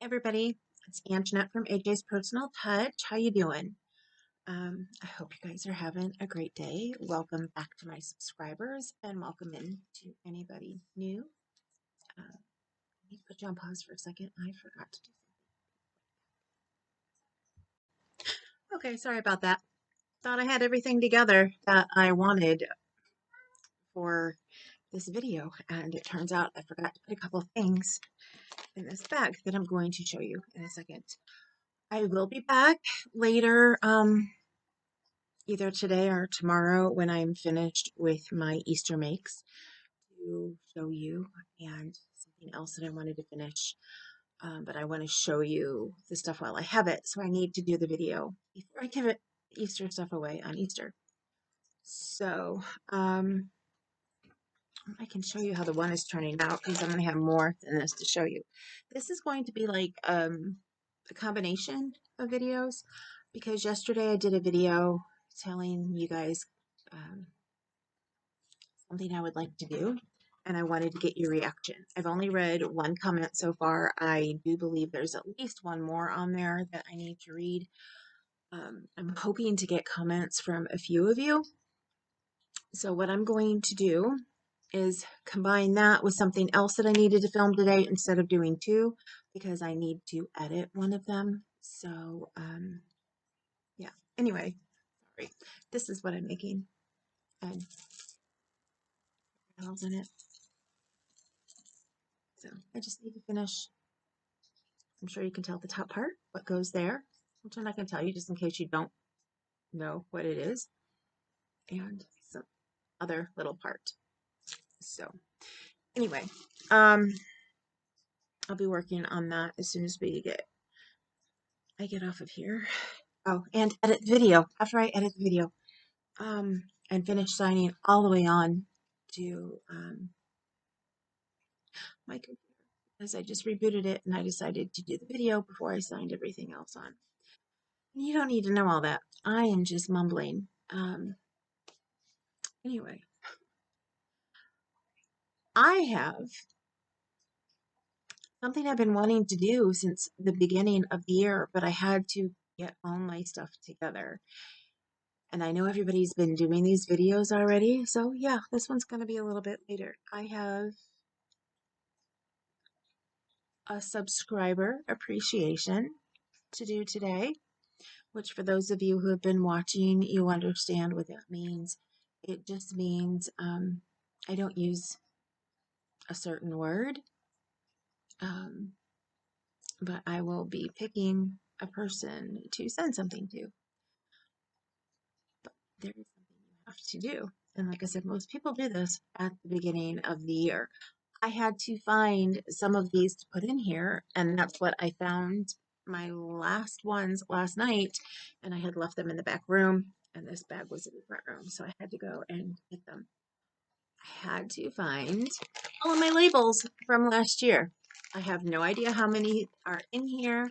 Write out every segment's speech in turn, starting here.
Everybody, it's Anjanette from AJ's Personal Touch. How you doing? I hope you guys are having a great day. Welcome back to my subscribers and welcome in to anybody new. Let me put you on pause for a second. I forgot to do something. Okay, sorry about that. Thought I had everything together that I wanted for this video, and it turns out I forgot to put a couple of things in this bag that I'm going to show you in a second. I will be back later, either today or tomorrow when I'm finished with my Easter makes to show you, and something else that I wanted to finish, but I want to show you the stuff while I have it, so I need to do the video before I give it Easter stuff away on Easter. So I can show you how the one is turning out because I'm going to have more than this to show you. This is going to be like a combination of videos because yesterday I did a video telling you guys something I would like to do, and I wanted to get your reaction. I've only read one comment so far. I do believe there's at least one more on there that I need to read. I'm hoping to get comments from a few of you. So what I'm going to do is combine that with something else that I needed to film today instead of doing two, because I need to edit one of them. So, yeah. Anyway, sorry. This is what I'm making. And else in it. So I just need to finish. I'm sure you can tell the top part, what goes there, which I'm not going to tell you just in case you don't know what it is, and some other little part. So anyway, I'll be working on that as soon as I get off of here. Oh, and edit the video after I edit the video, and finish signing all the way on to my computer, because I just rebooted it and I decided to do the video before I signed everything else on. You don't need to know all that. I am just mumbling. Anyway, I have something I've been wanting to do since the beginning of the year, but I had to get all my stuff together. And I know everybody's been doing these videos already, so yeah, this one's going to be a little bit later. I have a subscriber appreciation to do today, which for those of you who have been watching, you understand what that means. It just means I don't use a certain word, but I will be picking a person to send something to. But there is something you have to do. And like I said, most people do this at the beginning of the year. I had to find some of these to put in here, and that's what I found my last ones last night, and I had left them in the back room, and this bag was in the front room, so I had to go and get them. I had to find all of my labels from last year. I have no idea how many are in here.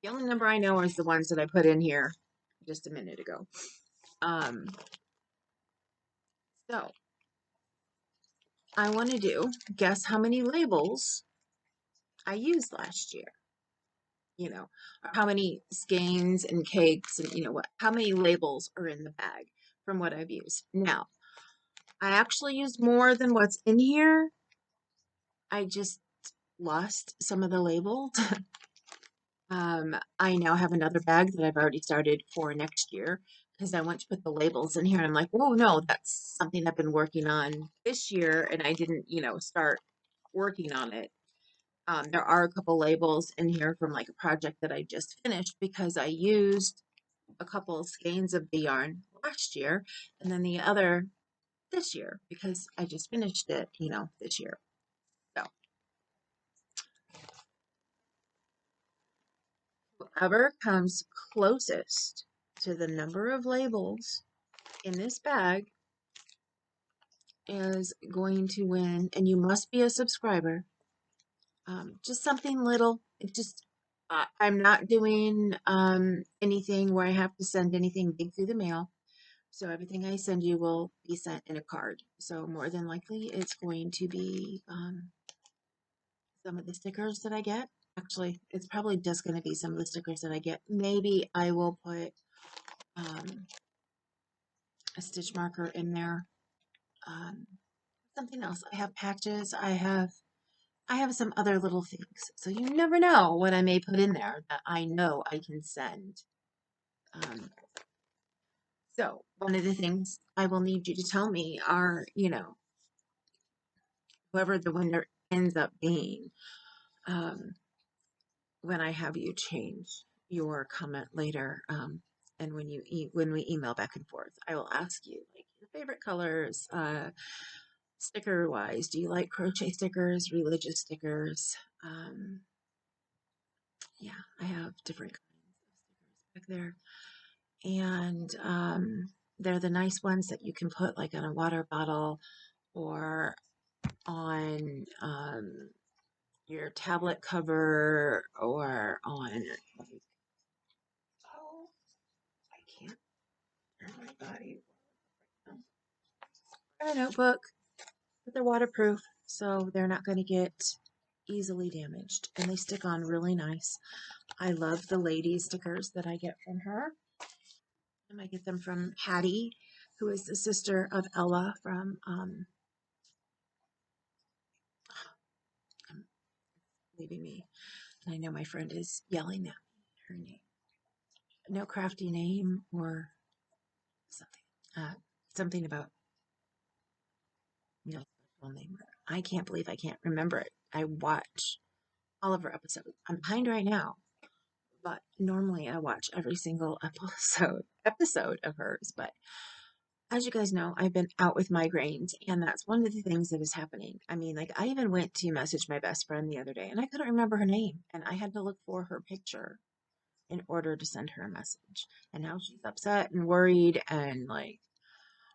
The only number I know is the ones that I put in here just a minute ago. So I want to guess how many labels I used last year. Or how many skeins and cakes and how many labels are in the bag from what I've used. Now, I actually used more than what's in here. I just lost some of the labels. I now have another bag that I've already started for next year because I want to put the labels in here. And I'm like, oh no, that's something I've been working on this year, and I didn't, start working on it. There are a couple labels in here from like a project that I just finished because I used a couple of skeins of the yarn last year and then the other this year because I just finished it, this year. So whoever comes closest to the number of labels in this bag is going to win, and you must be a subscriber. Just something little. I'm not doing anything where I have to send anything big through the mail. So everything I send you will be sent in a card. So more than likely it's going to be some of the stickers that I get. Actually, it's probably just going to be some of the stickers that I get. Maybe I will put a stitch marker in there. Um, Something else. I have patches. I have some other little things. So you never know what I may put in there that I know I can send. So one of the things I will need you to tell me are, whoever the winner ends up being, um, when I have you change your comment later, and when we email back and forth, I will ask you like your favorite colors, sticker wise. Do you like crochet stickers, religious stickers? Yeah, I have different kinds of stickers back there, and they're the nice ones that you can put like on a water bottle or on your tablet cover or on like, oh, I can't turn my body. A notebook, but they're waterproof, so they're not going to get easily damaged, and they stick on really nice. I love the lady stickers that I get from her. And I get them from Hattie, who is the sister of Ella from leaving me. And I know my friend is yelling at me her name. No crafty name or something. Something about no special name. I can't believe I can't remember it. I watch all of her episodes. I'm behind right now, but normally I watch every single episode of hers. But as you guys know, I've been out with migraines, and that's one of the things that is happening. I mean, like, I even went to message my best friend the other day, and I couldn't remember her name, and I had to look for her picture in order to send her a message. And now she's upset and worried, and like,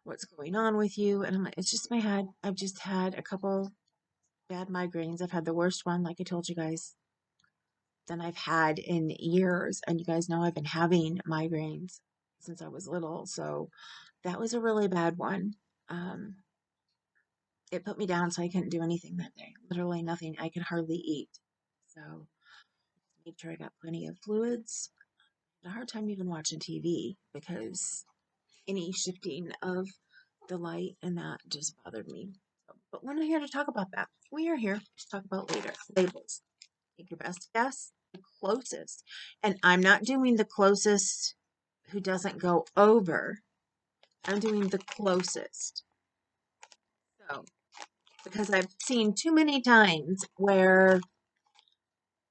what's going on with you? And I'm like, it's just my head. I've just had a couple bad migraines. I've had the worst one, like I told you guys, than I've had in years. And you guys know I've been having migraines since I was little, so that was a really bad one. Um, it put me down, so I couldn't do anything that day. Literally nothing. I could hardly eat. So made sure I got plenty of fluids. I had a hard time even watching TV because any shifting of the light and that just bothered me. But we're not here to talk about that. We are here to talk about labels. Take your best guess, the closest. And I'm not doing the closest who doesn't go over. I'm doing the closest. So, because I've seen too many times where,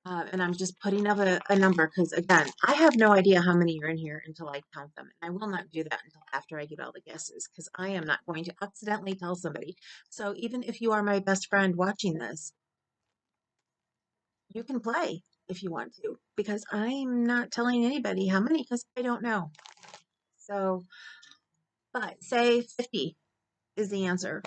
and I'm just putting up a number because, again, I have no idea how many are in here until I count them. And I will not do that until after I get all the guesses because I am not going to accidentally tell somebody. So even if you are my best friend watching this, you can play if you want to because I'm not telling anybody how many because I don't know. So, but say 50 is the answer.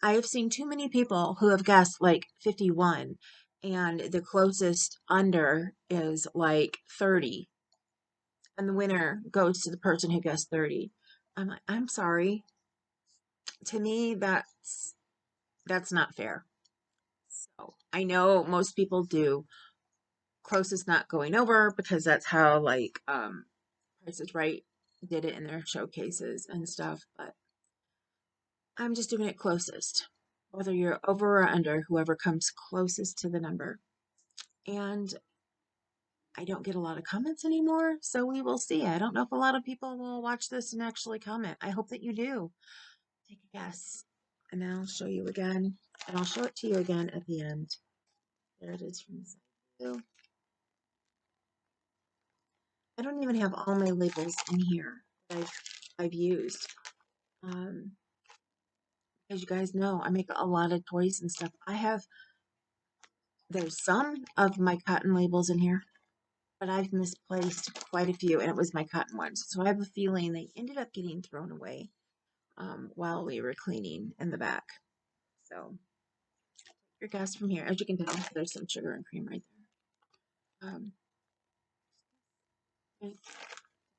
I have seen too many people who have guessed like 51 and the closest under is like 30 and the winner goes to the person who guessed 30. I'm like, I'm sorry. To me, that's not fair. So I know most people do closest not going over because that's how like Price is Right did it in their showcases and stuff, but I'm just doing it closest. Whether you're over or under, whoever comes closest to the number. And I don't get a lot of comments anymore, so we will see. I don't know if a lot of people will watch this and actually comment. I hope that you do. Take a guess, and then I'll show you again, and I'll show it to you again at the end. There it is from the side view. I don't even have all my labels in here that I've used. As you guys know, I make a lot of toys and stuff. There's some of my cotton labels in here, but I've misplaced quite a few, and it was my cotton ones. So I have a feeling they ended up getting thrown away while we were cleaning in the back. So your guess from here, as you can tell, there's some sugar and cream right there.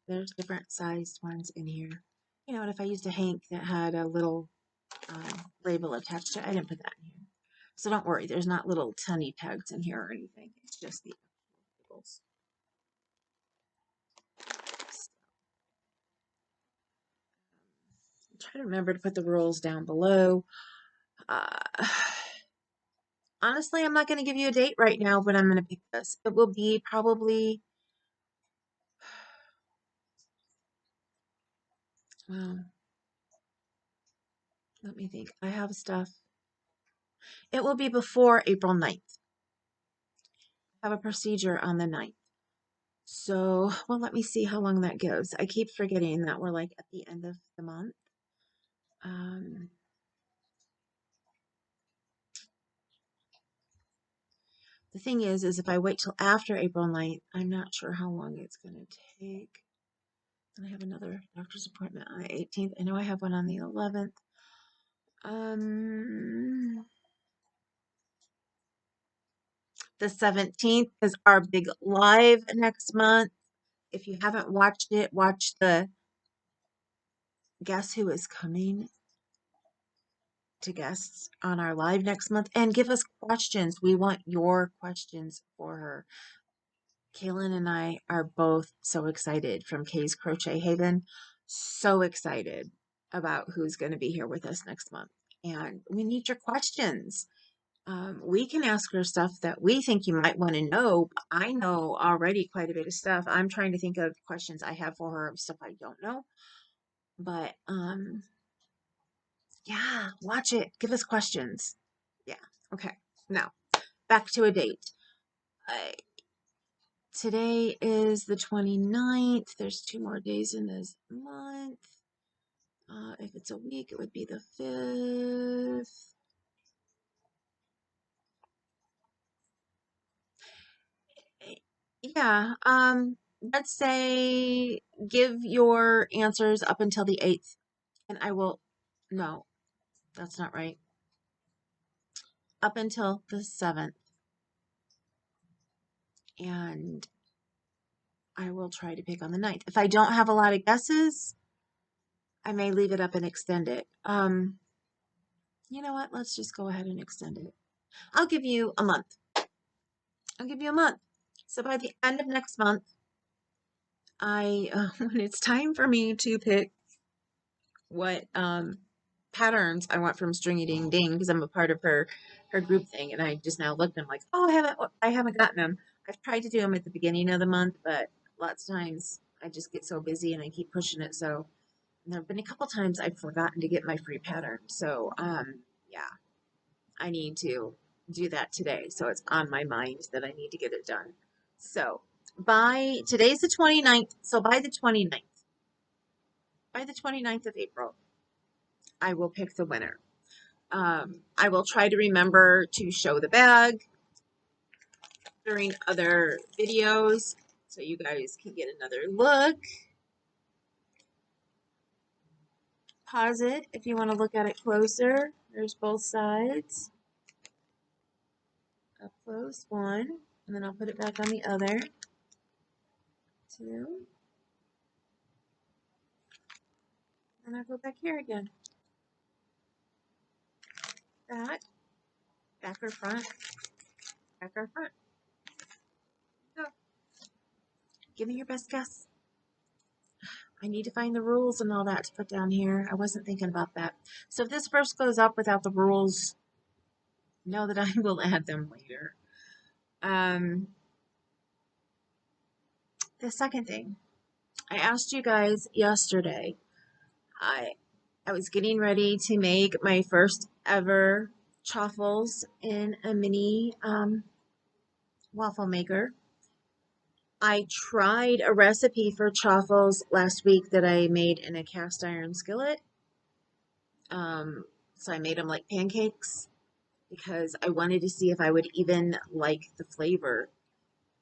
There's different sized ones in here. You know, and if I used a hank that had a little label attached to it, I didn't put that in here. So don't worry, there's not little tiny pegs in here or anything. It's just the labels. Try to remember to put the rules down below. Honestly, I'm not going to give you a date right now when I'm going to pick this. It will be probably, well, let me think. I have stuff. It will be before April 9th. I have a procedure on the 9th. So, well, let me see how long that goes. I keep forgetting that we're like at the end of the month. The thing is if I wait till after April 9th, I'm not sure how long it's going to take. And I have another doctor's appointment on the 18th. I know I have one on the 11th. The 17th is our big live next month. If you haven't watched it, watch the Guess Who is Coming to Guests on our live next month and give us questions. We want your questions for her. Kaylin and I are both so excited from Kay's Crochet Haven. So excited about who's going to be here with us next month. And we need your questions. We can ask her stuff that we think you might want to know. I know already quite a bit of stuff. I'm trying to think of questions I have for her of stuff I don't know. But yeah, watch it. Give us questions. Yeah. Okay. Now, back to a date. Today is the 29th. There's 2 more days in this month. If it's a week, it would be the 5th. Yeah, let's say give your answers up until the 8th, and I will, no, that's not right. Up until the 7th, and I will try to pick on the 9th. If I don't have a lot of guesses, I may leave it up and extend it. You know what? Let's just go ahead and extend it. I'll give you a month. I'll give you a month. So by the end of next month, when it's time for me to pick what patterns I want from Stringy Ding Ding, because I'm a part of her group thing, and I just now looked and I'm like, oh, I haven't gotten them. I've tried to do them at the beginning of the month, but lots of times I just get so busy and I keep pushing it. So there have been a couple times I've forgotten to get my free pattern. So yeah, I need to do that today. So it's on my mind that I need to get it done. So today's the 29th. So by the 29th of April, I will pick the winner. I will try to remember to show the bag during other videos so you guys can get another look. Pause it if you want to look at it closer. There's both sides. Up close, 1, and then I'll put it back on the other. 2, and I'll go back here again. Back or front, back or front. Go. Give me your best guess. I need to find the rules and all that to put down here. I wasn't thinking about that. So if this first goes up without the rules, know that I will add them later. The second thing, I asked you guys yesterday, I was getting ready to make my first ever chaffles in a mini waffle maker. I tried a recipe for chaffles last week that I made in a cast iron skillet. So I made them like pancakes because I wanted to see if I would even like the flavor,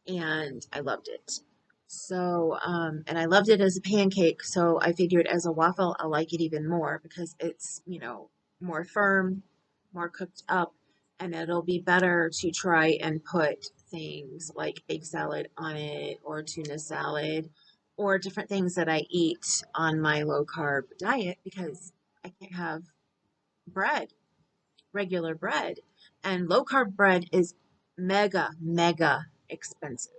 and I loved it. So, and I loved it as a pancake, so I figured as a waffle, I'll like it even more because it's, more firm, more cooked up, and it'll be better to try and put things like egg salad on it or tuna salad or different things that I eat on my low carb diet because I can't have bread, regular bread. And low carb bread is mega, mega expensive.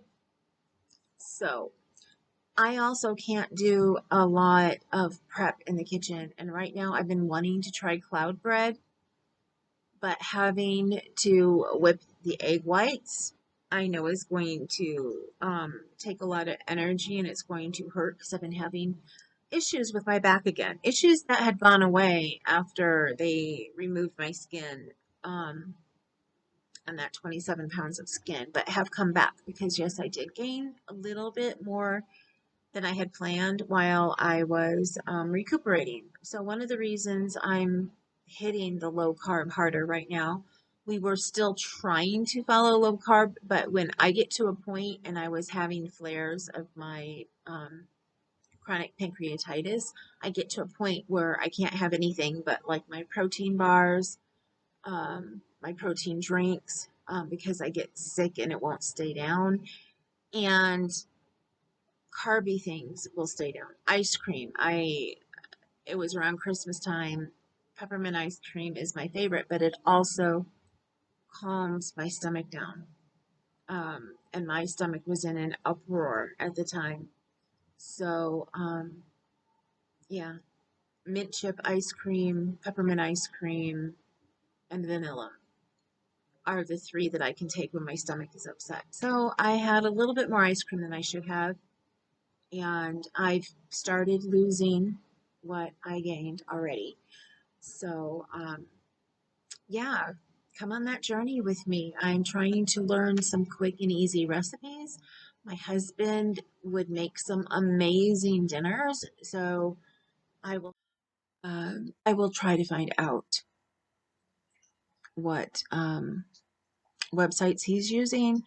So I also can't do a lot of prep in the kitchen. And right now I've been wanting to try cloud bread, but having to whip the egg whites, I know is going to take a lot of energy and it's going to hurt because I've been having issues with my back again. Issues that had gone away after they removed my skin and that 27 pounds of skin, but have come back because, yes, I did gain a little bit more than I had planned while I was recuperating. So one of the reasons I'm hitting the low carb harder right now, we were still trying to follow low carb, but when I get to a point and I was having flares of my chronic pancreatitis, I get to a point where I can't have anything but like my protein bars, my protein drinks, because I get sick and it won't stay down. And carby things will stay down. Ice cream. It was around Christmas time. Peppermint ice cream is my favorite, but it also calms my stomach down. And my stomach was in an uproar at the time. So, yeah, mint chip ice cream, peppermint ice cream, and vanilla are the three that I can take when my stomach is upset. So I had a little bit more ice cream than I should have, and I've started losing what I gained already. So, yeah, come on that journey with me. I'm trying to learn some quick and easy recipes. My husband would make some amazing dinners, so I will try to find out what websites he's using.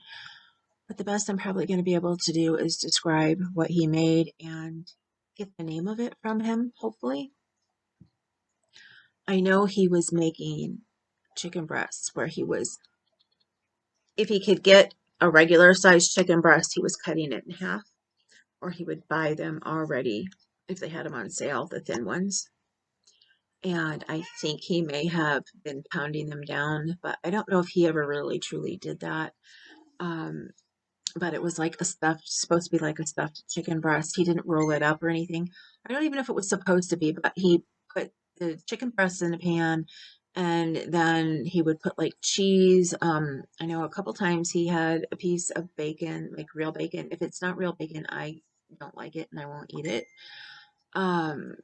But the best I'm probably going to be able to do is describe what he made and get the name of it from him, hopefully. I know he was making chicken breasts where he was, if he could get a regular sized chicken breast, he was cutting it in half, or he would buy them already if they had them on sale, the thin ones. And I think he may have been pounding them down, but I don't know if he ever really truly did that. Um, but it was like a stuffed, supposed to be like a stuffed chicken breast. He didn't roll it up or anything. I don't even know if it was supposed to be, but he put the chicken breast in a pan and then he would put like cheese. I know a couple times he had a piece of bacon, like real bacon. If it's not real bacon, I don't like it and I won't eat it. Um,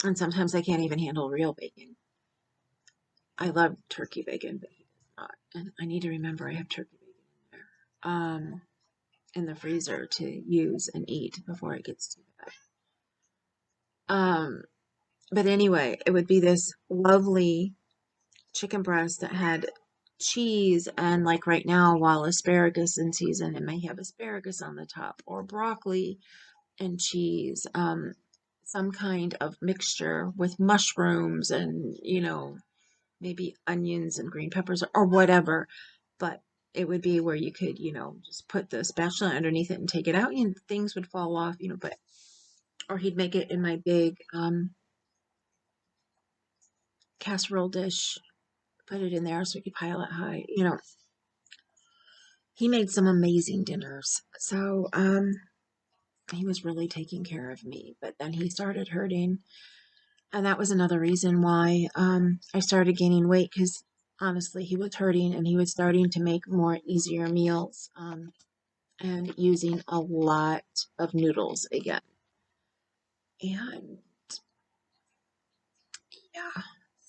and sometimes I can't even handle real bacon. I love turkey bacon, but he does not. And I need to remember I have turkey bacon in there. In the freezer to use and eat before it gets too bad. But anyway, it would be this lovely chicken breast that had cheese and like right now, while asparagus in season, it may have asparagus on the top or broccoli and cheese, some kind of mixture with mushrooms and, maybe onions and green peppers or whatever. But it would be where you could, just put the spatula underneath it and take it out and things would fall off, but, or he'd make it in my big casserole dish, put it in there so we could pile it high. He made some amazing dinners. So, he was really taking care of me, but then he started hurting. And that was another reason why I started gaining weight because honestly, he was hurting and he was starting to make more easier meals and using a lot of noodles again. And yeah,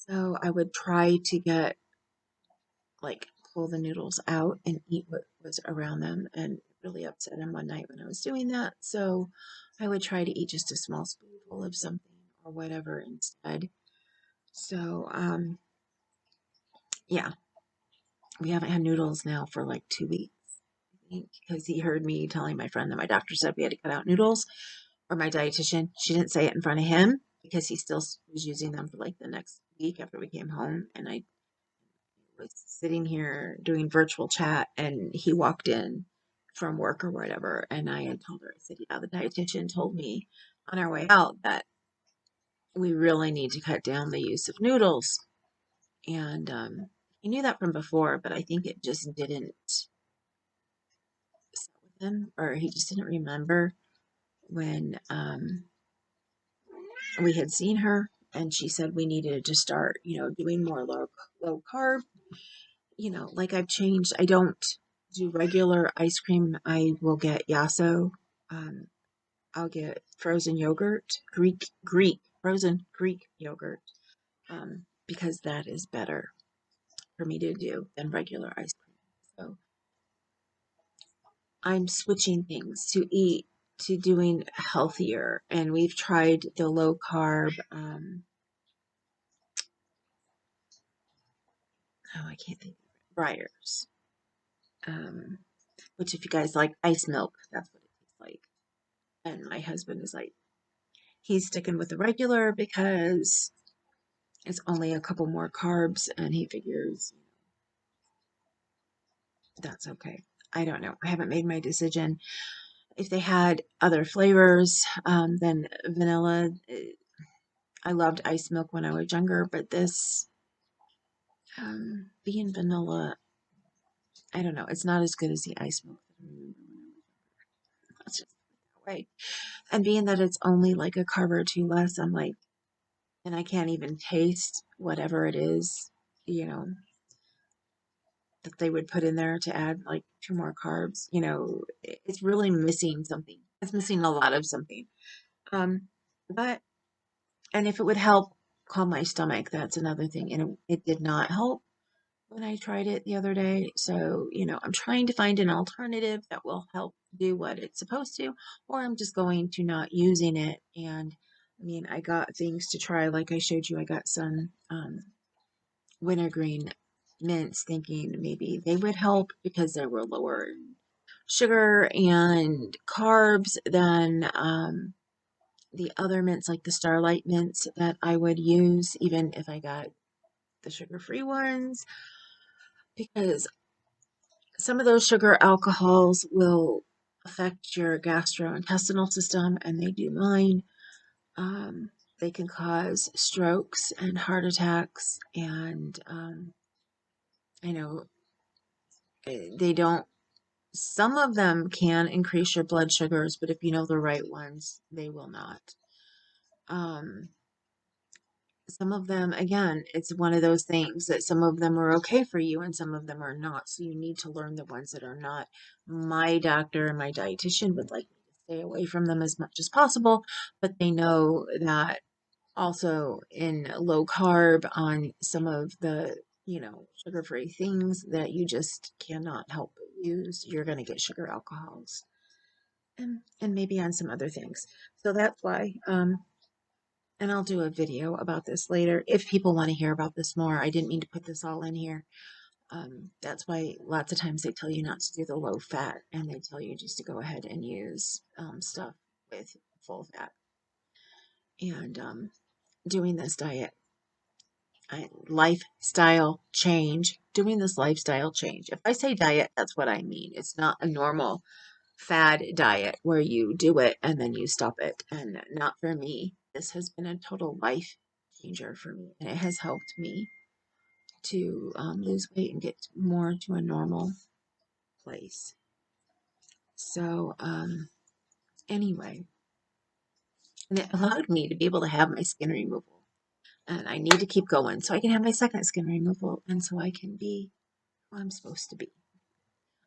so I would try to get like pull the noodles out and eat what was around them and really upset him one night when I was doing that. So I would try to eat just a small spoonful of something or whatever instead. So yeah, we haven't had noodles now for like 2 weeks, I think, because he heard me telling my friend that my doctor said we had to cut out noodles, or my dietitian. She didn't say it in front of him because he still was using them for like the next week after we came home. And I was sitting here doing virtual chat and he walked in from work or whatever. And I had told her, I said, yeah, the dietitian told me on our way out that we really need to cut down the use of noodles. And I knew that from before, but I think it just didn't sit with him, or he just didn't remember when we had seen her and she said we needed to start, doing more low carb. Like I've changed. I don't do regular ice cream. I will get Yasso. Um, I'll get frozen yogurt, Greek frozen Greek yogurt, because that is better for me to do than regular ice cream. So I'm switching things to eat, to doing healthier, and we've tried the low carb. I can't think of it. Briars. Which if you guys like ice milk, that's what it tastes like. And my husband is like, he's sticking with the regular because it's only a couple more carbs, and he figures that's okay. I don't know. I haven't made my decision. If they had other flavors than vanilla, I loved ice milk when I was younger, but this being vanilla, I don't know. It's not as good as the ice milk that I remember when I was younger. Let's just put it that way. And being that it's only like a carb or two less, I'm like, and I can't even taste whatever it is, you know, that they would put in there to add like two more carbs. It's really missing something. It's missing a lot of something. Um, but and if it would help calm my stomach, that's another thing. And it did not help when I tried it the other day. So, I'm trying to find an alternative that will help do what it's supposed to, or I'm just going to not using it. And I mean, I got things to try, like I showed you. I got some wintergreen mints, thinking maybe they would help because they were lower in sugar and carbs than the other mints, like the Starlight mints that I would use, even if I got the sugar-free ones, because some of those sugar alcohols will affect your gastrointestinal system, and they do mine. They can cause strokes and heart attacks, and I know they don't. Some of them can increase your blood sugars, but if you know the right ones, they will not. Um, some of them, again, it's one of those things that some of them are okay for you and some of them are not. So you need to learn the ones that are not. My doctor and my dietitian would like me to stay away from them as much as possible, but they know that also in low carb on some of the, sugar-free things that you just cannot help but use, you're going to get sugar alcohols and maybe on some other things. So that's why, and I'll do a video about this later if people want to hear about this more. I didn't mean to put this all in here. That's why lots of times they tell you not to do the low fat, and they tell you just to go ahead and use stuff with full fat. And doing this lifestyle change, doing this lifestyle change. If I say diet, that's what I mean. It's not a normal fad diet where you do it and then you stop it. And not for me. This has been a total life changer for me. And it has helped me to lose weight and get more to a normal place. So, anyway, and it allowed me to be able to have my skin removal. And I need to keep going so I can have my second skin removal and so I can be who I'm supposed to be.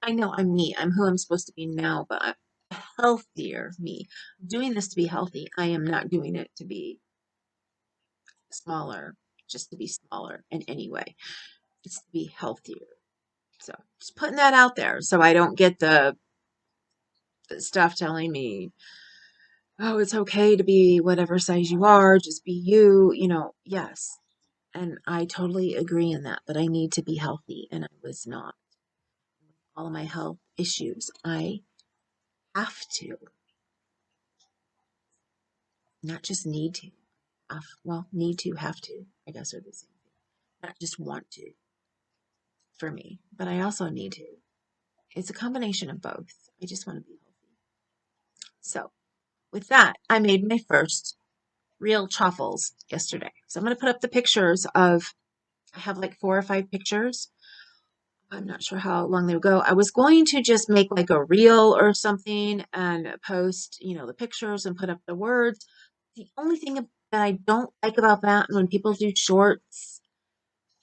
I know I'm me. I'm who I'm supposed to be now, but I'm a healthier me. I'm doing this to be healthy. I am not doing it to be smaller, just to be smaller in any way. It's to be healthier. So just putting that out there so I don't get the stuff telling me, oh, it's okay to be whatever size you are, just be you, yes. And I totally agree in that, but I need to be healthy, and I was not. All of my health issues, I have to, not just need to. Need to, have to, I guess are the same thing. Not just want to for me, but I also need to. It's a combination of both. I just want to be healthy. So, with that, I made my first real chaffles yesterday. So I'm going to put up the pictures of I have like 4 or 5 pictures. I'm not sure how long they would go. I was going to just make like a reel or something and post, the pictures and put up the words. The only thing that I don't like about that when people do shorts,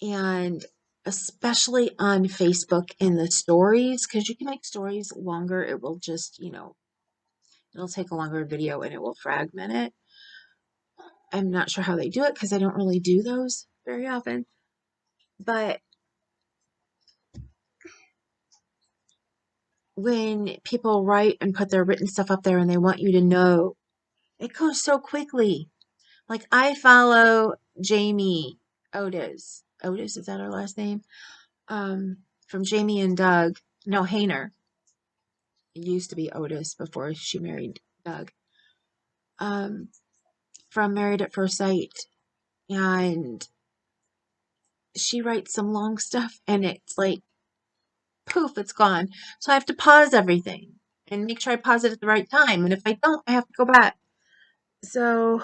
and especially on Facebook in the stories, because you can make stories longer, it will just, it'll take a longer video and it will fragment it. I'm not sure how they do it because I don't really do those very often. But when people write and put their written stuff up there and they want you to know, it goes so quickly. Like I follow Jamie Otis. Otis, is that her last name? From Jamie and Doug. No, Hayner. It used to be Otis before she married Doug. Um, from Married at First Sight. And she writes some long stuff and it's like poof, it's gone. So I have to pause everything and make sure I pause it at the right time. And if I don't, I have to go back. So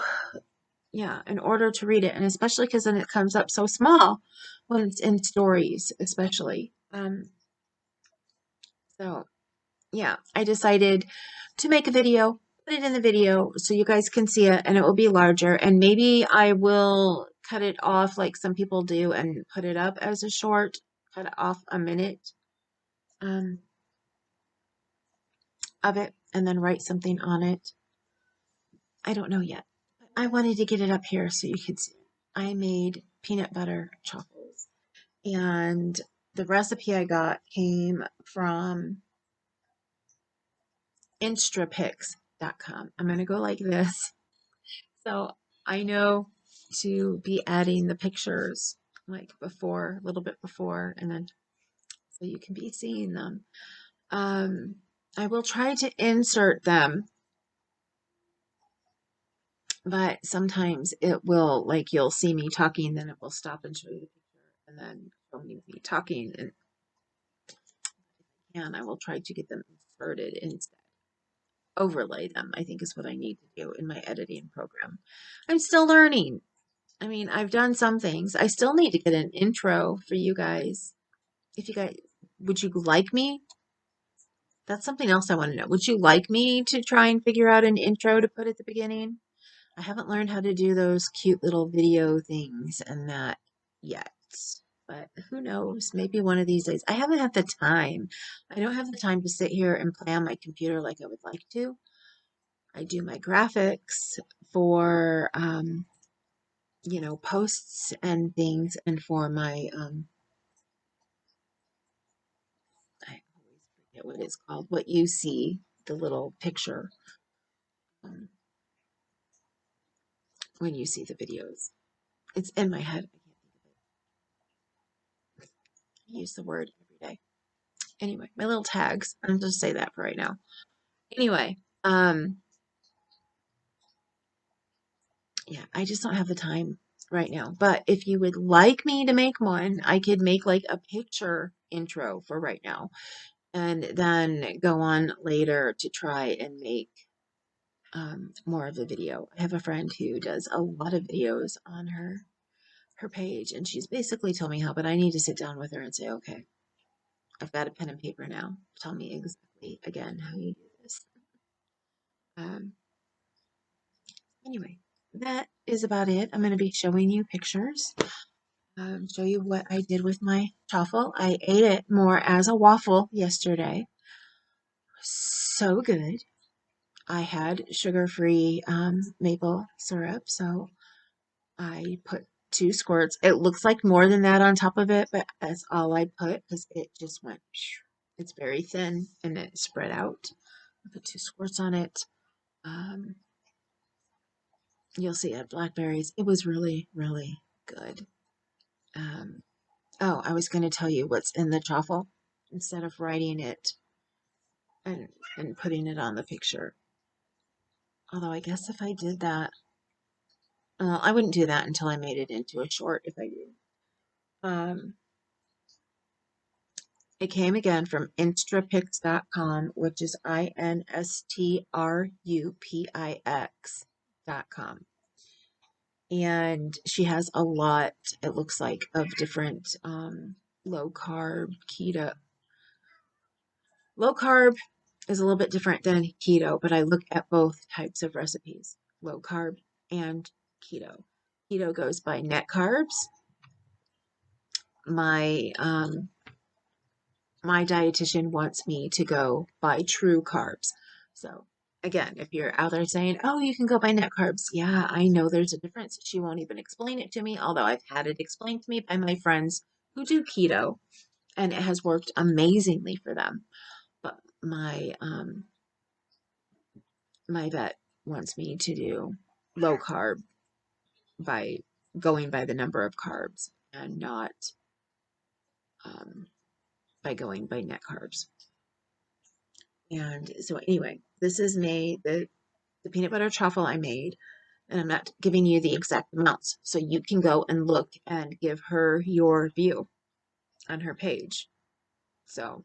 yeah, in order to read it, and especially because then it comes up so small when it's in stories, especially. So yeah, I decided to make a video, put it in the video so you guys can see it, and it will be larger. And maybe I will cut it off like some people do and put it up as a short, cut it off a minute of it, and then write something on it. I don't know yet. I wanted to get it up here so you could see. I made peanut butter truffles, and the recipe I got came from instapics.com. I'm going to go like this. So I know to be adding the pictures like before, a little bit before, and then so you can be seeing them. I will try to insert them, but sometimes it will, like you'll see me talking, then it will stop and show you the picture, and then show me talking, and I will try to get them inserted instead. Overlay them, I think is what I need to do in my editing program. I'm still learning. I mean, I've done some things. I still need to get an intro for you guys. If you guys, would you like me? That's something else I want to know. Would you like me to try and figure out an intro to put at the beginning? I haven't learned how to do those cute little video things and that yet. But who knows? Maybe one of these days. I haven't had the time. I don't have the time to sit here and play on my computer like I would like to. I do my graphics for, posts and things, and for my, I always forget what it's called, what you see, the little picture um, when you see the videos. It's in my head. I can't think of it. I use the word every day. Anyway, my little tags. I'll just say that for right now. Anyway, yeah, I just don't have the time right now. But if you would like me to make one, I could make like a picture intro for right now, and then go on later to try and make more of the video. I have a friend who does a lot of videos on her page, and she's basically told me how, but I need to sit down with her and say, okay, I've got a pen and paper now. Tell me exactly again how you do this. Um, anyway, that is about it. I'm going to be showing you pictures, show you what I did with my truffle. I ate it more as a waffle yesterday. So good. I had sugar-free maple syrup, so I put 2 squirts. It looks like more than that on top of it, but that's all I put because it just went, it's very thin and it spread out. I put 2 squirts on it. Um, you'll see it, blackberries. It was really, really good. Oh, I was going to tell you what's in the truffle instead of writing it and, and putting it on the picture. Although I guess if I did that, I wouldn't do that until I made it into a short if I do. It came again from instapics.com, which is INSTRUPIX.com. And she has a lot, it looks like, of different low carb, keto. Low carb is a little bit different than keto, but I look at both types of recipes, low carb and keto. Keto goes by net carbs. My my dietitian wants me to go by true carbs. So again, if you're out there saying, "Oh, you can go by net carbs," yeah, I know there's a difference. She won't even explain it to me, although I've had it explained to me by my friends who do keto, and it has worked amazingly for them. But my vet wants me to do low carb by going by the number of carbs and not um, by going by net carbs. And so anyway, this is made the peanut butter truffle I made, and I'm not giving you the exact amounts, so you can go and look and give her your view on her page. So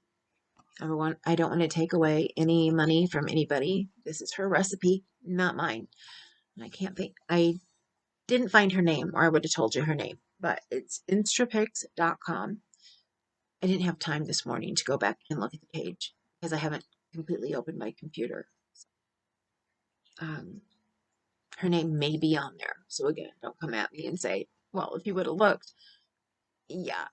I don't want to take away any money from anybody. This is her recipe, not mine. And I can't think. I didn't find her name, or I would have told you her name, but it's instapics.com. I didn't have time this morning to go back and look at the page because I haven't completely opened my computer. Um, her name may be on there. So again, don't come at me and say, well, if you would have looked. Yeah,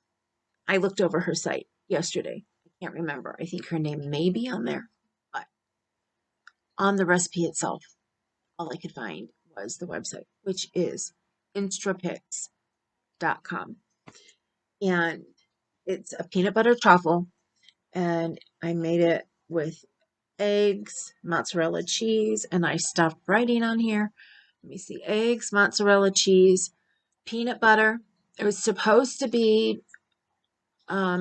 I looked over her site yesterday. I can't remember. I think her name may be on there, but on the recipe itself, all I could find was the website, which is instapics.com. And it's a peanut butter truffle, and I made it with eggs, mozzarella cheese, and I stopped writing on here. Let me see, eggs, mozzarella cheese, peanut butter. It was supposed to be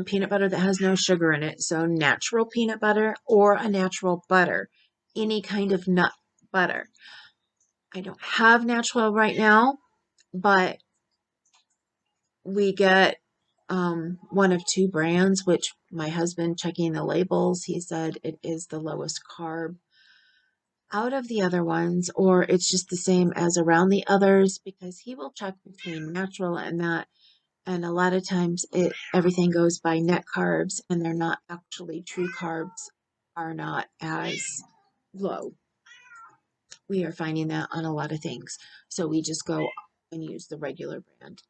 peanut butter that has no sugar in it, so natural peanut butter or a natural butter, any kind of nut butter. I don't have natural right now, but we get one of two brands, which my husband, checking the labels, he said it is the lowest carb out of the other ones, or it's just the same as around the others, because he will check between natural and that. And a lot of times everything goes by net carbs, and they're not actually true carbs, are not as low. We are finding that on a lot of things. So we just go and use the regular brand.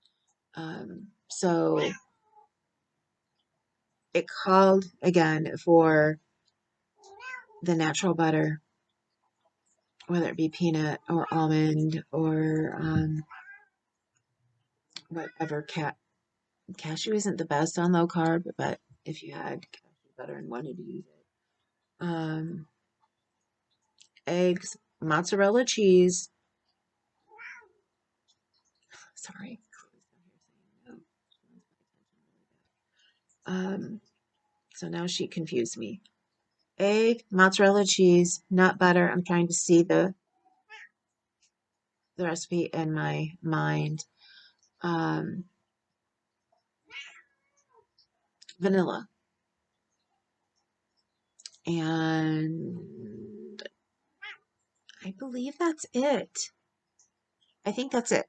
So it called again for the natural butter, whether it be peanut or almond or whatever. Cashew isn't the best on low carb, but if you had cashew butter and wanted to use it, eggs, mozzarella cheese. Sorry. So now she confused me. Egg, mozzarella cheese, nut butter. I'm trying to see the recipe in my mind. Vanilla. And I believe that's it. I think that's it.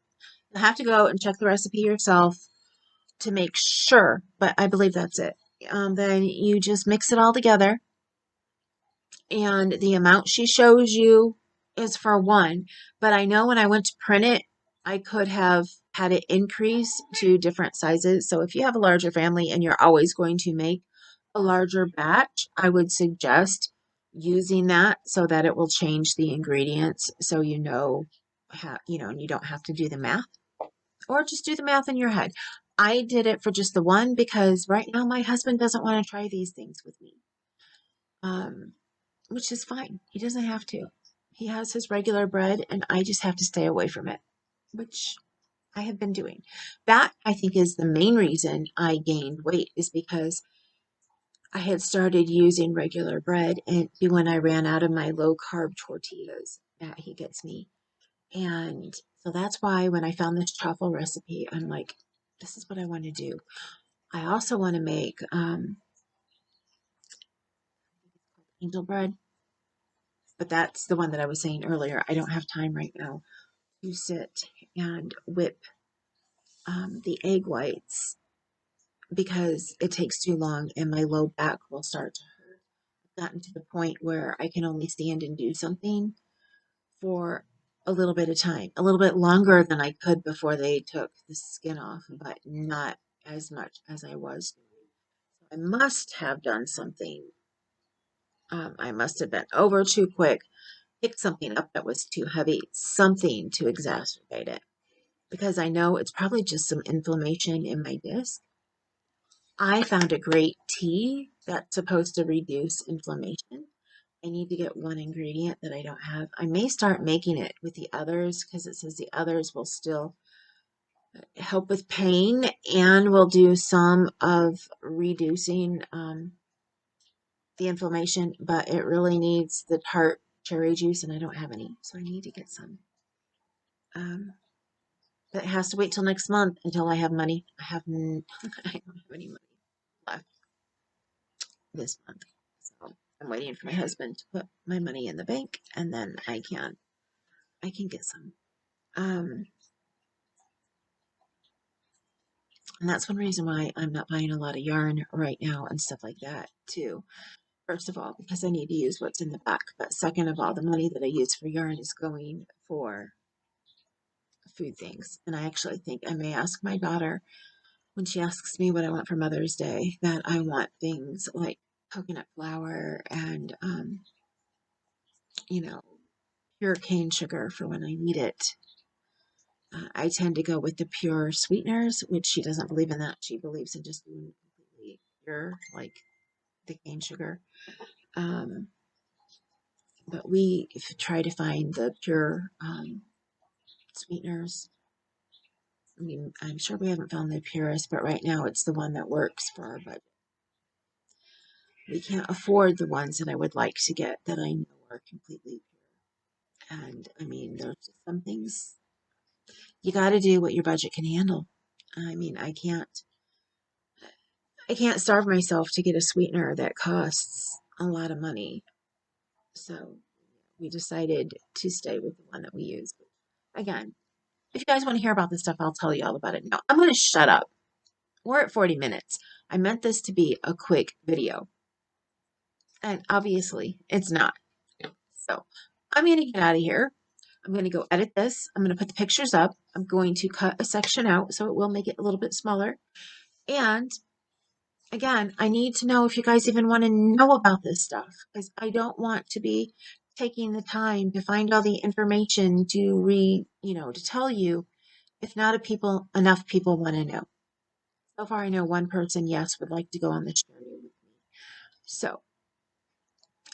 You'll have to go and check the recipe yourself to make sure, but I believe that's it. Then you just mix it all together, and the amount she shows you is for one. But I know when I went to print it, I could have had it increase to different sizes. So if you have a larger family and you're always going to make a larger batch, I would suggest using that so that it will change the ingredients, so you know how, and you don't have to do the math, or just do the math in your head. I did it for just the one because right now my husband doesn't want to try these things with me. Which is fine. He doesn't have to. He has his regular bread, and I just have to stay away from it, which I have been doing. That, I think, is the main reason I gained weight, is because I had started using regular bread, and when I ran out of my low carb tortillas that he gets me. And so that's why when I found this truffle recipe, I'm like, this is what I want to do. I also want to make angel bread, but that's the one that I was saying earlier. I don't have time right now to sit and whip the egg whites because it takes too long and my low back will start to hurt. I've gotten to the point where I can only stand and do something for a little bit of time, a little bit longer than I could before they took the skin off, but not as much as I was doing. So I must have done something. I must have been over too quick, picked something up that was too heavy, something to exacerbate it, because I know it's probably just some inflammation in my disc. I found a great tea that's supposed to reduce inflammation. I need to get one ingredient that I don't have. I may start making it with the others because it says the others will still help with pain and will do some of reducing the inflammation, but it really needs the tart cherry juice and I don't have any, so I need to get some. But it has to wait till next month until I have money. I don't have any money left this month, so I'm waiting for my husband to put my money in the bank, and then I can get some. And that's one reason why I'm not buying a lot of yarn right now and stuff like that too. First of all, because I need to use what's in the back, but second of all, the money that I use for yarn is going for food things. And I actually think I may ask my daughter when she asks me what I want for Mother's Day, that I want things like coconut flour and, you know, pure cane sugar for when I need it. I tend to go with the pure sweeteners, which she doesn't believe in that. She believes in just doing completely pure, like the cane sugar. But we try to find the pure sweeteners. I mean, I'm sure we haven't found the purest, but right now it's the one that works for our budget. We can't afford the ones that I would like to get that I know are completely pure. And I mean, there's just some things you got to do what your budget can handle. I mean, I can't starve myself to get a sweetener that costs a lot of money. So we decided to stay with the one that we use. Again, if you guys want to hear about this stuff, I'll tell you all about it. No, I'm going to shut up. We're at 40 minutes. I meant this to be a quick video. And obviously, it's not. So I'm going to get out of here. I'm going to go edit this. I'm going to put the pictures up. I'm going to cut a section out so it will make it a little bit smaller. And again, I need to know if you guys even want to know about this stuff, because I don't want to be taking the time to find all the information to to tell you if not enough people want to know. So far, I know one person, yes, would like to go on this journey with me. So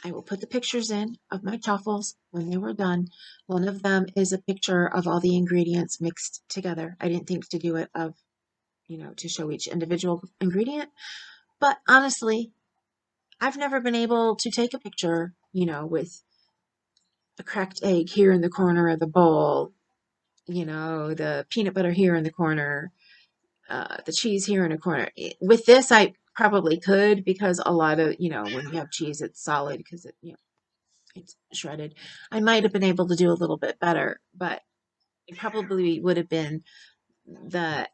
I will put the pictures in of my truffles when they were done. One of them is a picture of all the ingredients mixed together. I didn't think to do it to show each individual ingredient. But honestly, I've never been able to take a picture, with a cracked egg here in the corner of the bowl, the peanut butter here in the corner, the cheese here in a corner. With this, I probably could, because a lot of, when you have cheese, it's solid because it's shredded. I might have been able to do a little bit better, but it probably would have been the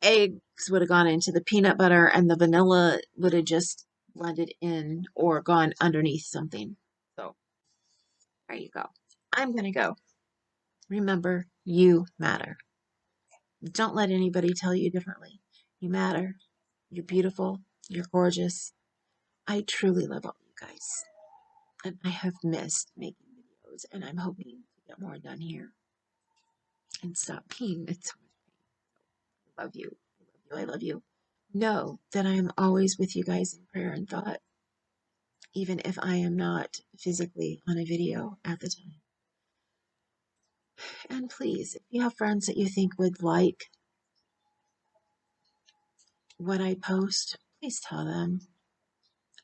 eggs would have gone into the peanut butter and the vanilla would have just blended in or gone underneath something. So there you go. I'm going to go. Remember, you matter. Don't let anybody tell you differently. You matter. You're beautiful. You're gorgeous. I truly love all you guys. And I have missed making videos, and I'm hoping to get more done here and stop being in so much pain. I love you. I love you. I love you. Know that I am always with you guys in prayer and thought, even if I am not physically on a video at the time. And please, if you have friends that you think would like what I post, please tell them.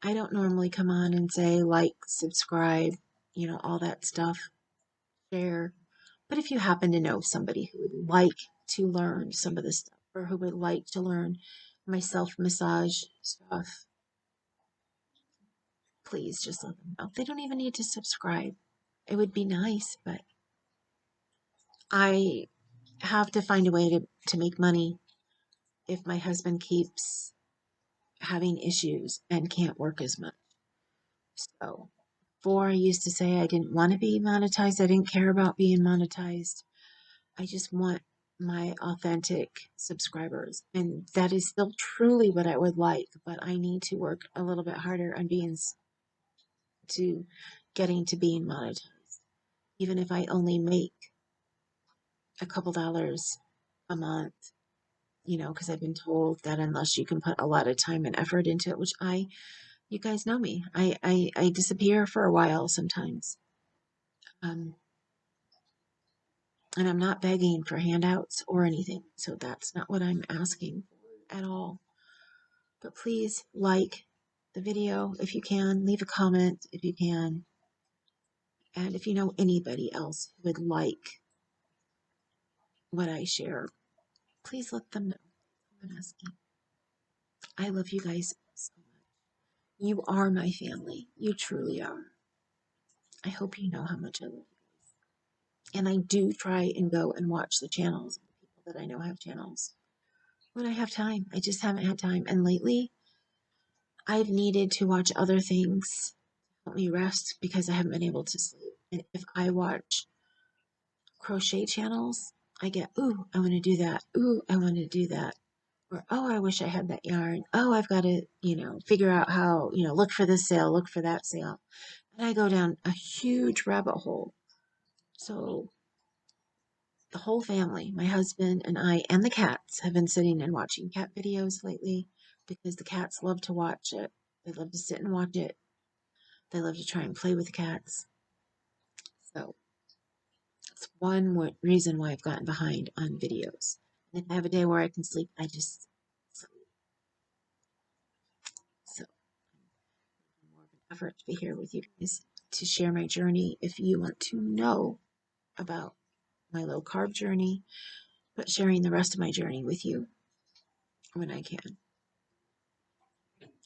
I don't normally come on and say like, subscribe, all that stuff, share. But if you happen to know somebody who would like to learn some of this stuff, or who would like to learn my self-massage stuff, please just let them know. They don't even need to subscribe. It would be nice, but I have to find a way to make money if my husband keeps having issues and can't work as much. So, before I used to say I didn't want to be monetized, I didn't care about being monetized. I just want my authentic subscribers. And that is still truly what I would like, but I need to work a little bit harder on to getting to being monetized. Even if I only make a couple dollars a month, because I've been told that unless you can put a lot of time and effort into it, which you guys know me, I disappear for a while sometimes. Um, and I'm not begging for handouts or anything, so that's not what I'm asking for at all. But please like the video if you can, leave a comment if you can, and if you know anybody else who would like what I share, please let them know. I'm asking. I love you guys so much. You are my family. You truly are. I hope you know how much I love you guys. And I do try and go and watch the channels of the people that I know have channels when I have time. I just haven't had time. And lately, I've needed to watch other things to help me rest because I haven't been able to sleep. And if I watch crochet channels, I get, ooh, I want to do that. Ooh, I want to do that. Or, oh, I wish I had that yarn. Oh, I've got to, figure out how, look for this sale, look for that sale. And I go down a huge rabbit hole. So the whole family, my husband and I and the cats, have been sitting and watching cat videos lately because the cats love to watch it. They love to sit and watch it. They love to try and play with cats. So that's one reason why I've gotten behind on videos. And if I have a day where I can sleep, I just sleep. So more of an effort to be here with you guys to share my journey if you want to know about my low carb journey, but sharing the rest of my journey with you when I can.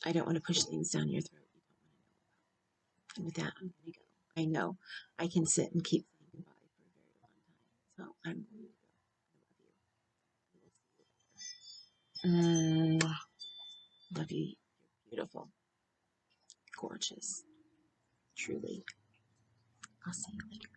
I don't want to push things down your throat you don't want to know. And with that, I'm going to go. I know I can sit and keep thinking about it for a very long time. So I'm going to go. I love you. Love you. You're beautiful. Gorgeous. Truly. I'll see you later.